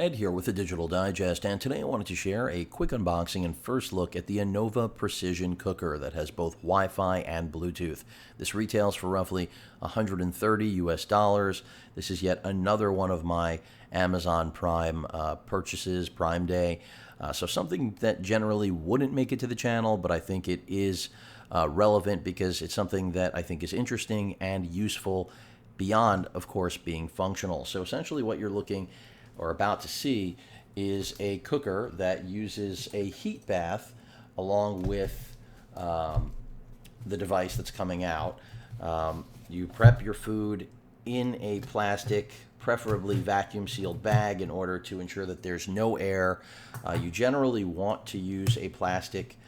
Ed here with the Digital Digest, and today I wanted to share a quick unboxing and first look at the Anova Precision Cooker that has both Wi-Fi and Bluetooth. This retails for roughly $130 US. This is yet another one of my Amazon Prime purchases, Prime Day. So something that generally wouldn't make it to the channel, but I think it is relevant because it's something that I think is interesting and useful beyond, of course, being functional. So essentially what you're looking or about to see is a cooker that uses a heat bath along with the device that's coming out. You prep your food in a plastic, preferably vacuum sealed bag in order to ensure that there's no air. You generally want to use a plastic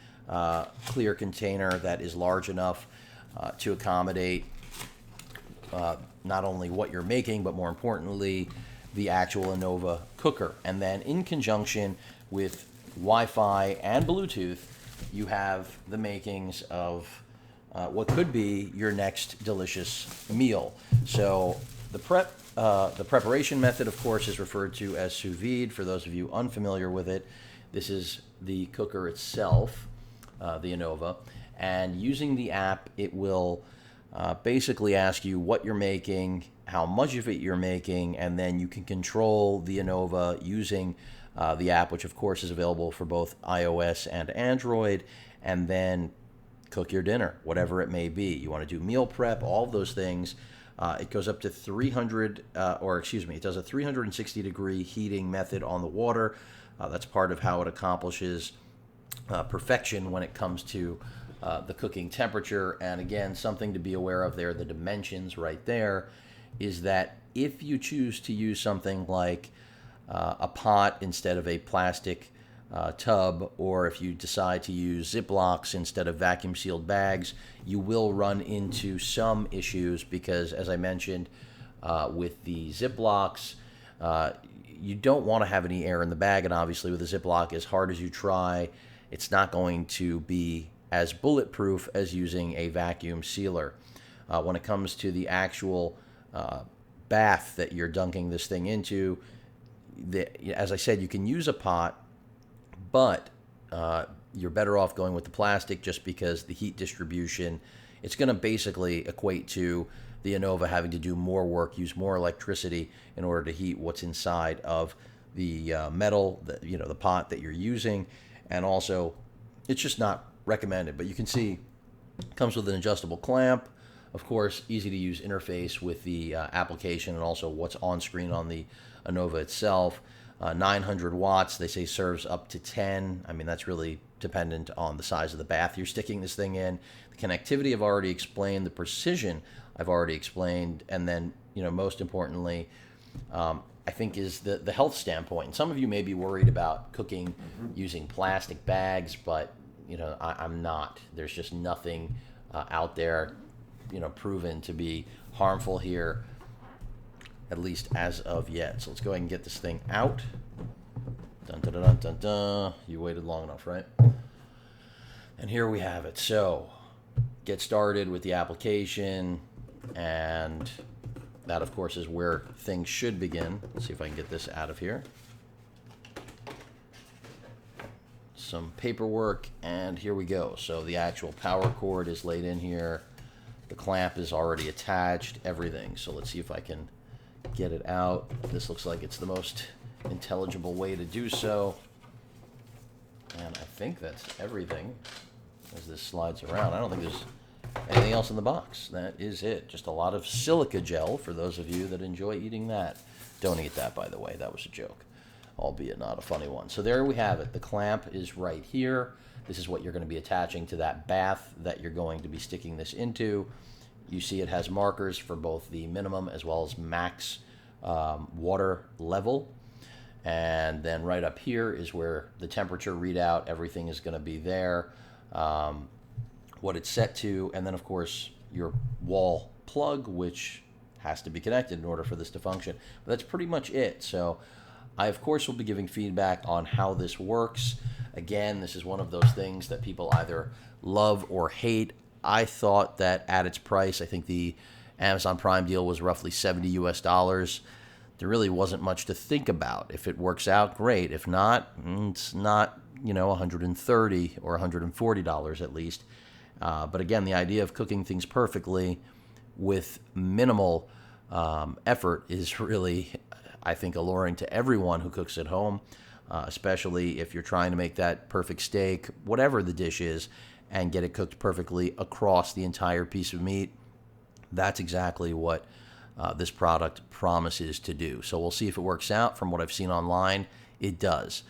clear container that is large enough to accommodate not only what you're making, but more importantly, the actual Anova cooker. And then in conjunction with Wi-Fi and Bluetooth, you have the makings of what could be your next delicious meal. So the preparation method, of course, is referred to as sous vide. For those of you unfamiliar with it, this is the cooker itself, the Anova. And using the app, it will basically ask you what you're making, how much of it you're making, and then you can control the Anova using the app, which of course is available for both iOS and Android, and then cook your dinner, whatever it may be. You want to do meal prep, all of those things. It goes up to 300, it does a 360-degree heating method on the water. That's part of how it accomplishes perfection when it comes to the cooking temperature. And again, something to be aware of there, the dimensions right there, is that if you choose to use something like a pot instead of a plastic tub, or if you decide to use Ziplocs instead of vacuum sealed bags, you will run into some issues because, as I mentioned, with the Ziplocs, you don't want to have any air in the bag, and obviously with a Ziploc, as hard as you try, it's not going to be as bulletproof as using a vacuum sealer. When it comes to the actual bath that you're dunking this thing into, as I said, you can use a pot, but you're better off going with the plastic just because the heat distribution, it's going to basically equate to the Anova having to do more work, use more electricity in order to heat what's inside of the metal, the pot that you're using, and also it's just not recommended. But you can see it comes with an adjustable clamp, of course, easy to use interface with the application and also what's on screen on the Anova itself. 900 watts, they say serves up to 10. I mean, that's really dependent on the size of the bath you're sticking this thing in. The connectivity I've already explained, the precision I've already explained, and then, most importantly, I think is the health standpoint. And some of you may be worried about cooking using plastic bags, but I'm not. There's just nothing out there, proven to be harmful here, at least as of yet. So let's go ahead and get this thing out. Dun, dun, dun, dun, dun. You waited long enough, right? And here we have it. So get started with the application, and that, of course, is where things should begin. Let's see if I can get this out of here. Some paperwork, and here we go. So the actual power cord is laid in here. The clamp is already attached, everything. So let's see if I can get it out. This looks like it's the most intelligible way to do so. And I think that's everything as this slides around. I don't think there's anything else in the box. That is it. Just a lot of silica gel for those of you that enjoy eating that. Don't eat that, by the way. That was a joke, albeit not a funny one. So there we have it. The clamp is right here. This is what you're going to be attaching to that bath that you're going to be sticking this into. You see it has markers for both the minimum as well as max water level. And then right up here is where the temperature readout, everything is going to be there, what it's set to, and then, of course, your wall plug, which has to be connected in order for this to function. But that's pretty much it. So I, of course, will be giving feedback on how this works. Again, this is one of those things that people either love or hate. I thought that at its price, I think the Amazon Prime deal was roughly $70 US. there really wasn't much to think about. If it works out, great. If not, it's not, $130 or $140 at least. But again, the idea of cooking things perfectly with minimal effort is really, I think, alluring to everyone who cooks at home, especially if you're trying to make that perfect steak, whatever the dish is, and get it cooked perfectly across the entire piece of meat. That's exactly what this product promises to do. So we'll see if it works out. From what I've seen online, it does.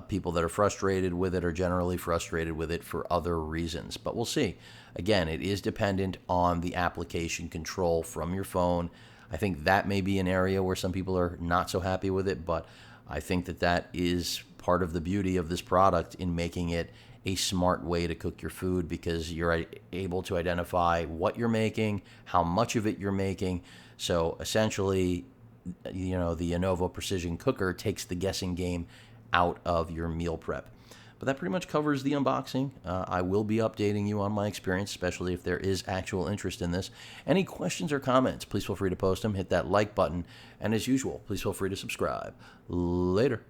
People that are frustrated with it are generally frustrated with it for other reasons, but we'll see. Again, it is dependent on the application control from your phone. I think that may be an area where some people are not so happy with it, but I think that is part of the beauty of this product in making it a smart way to cook your food, because you're able to identify what you're making, how much of it you're making. So essentially, the Anova Precision Cooker takes the guessing game out of your meal prep. But that pretty much covers the unboxing. I will be updating you on my experience, especially if there is actual interest in this. Any questions or comments, please feel free to post them. Hit that like button. And as usual, please feel free to subscribe. Later.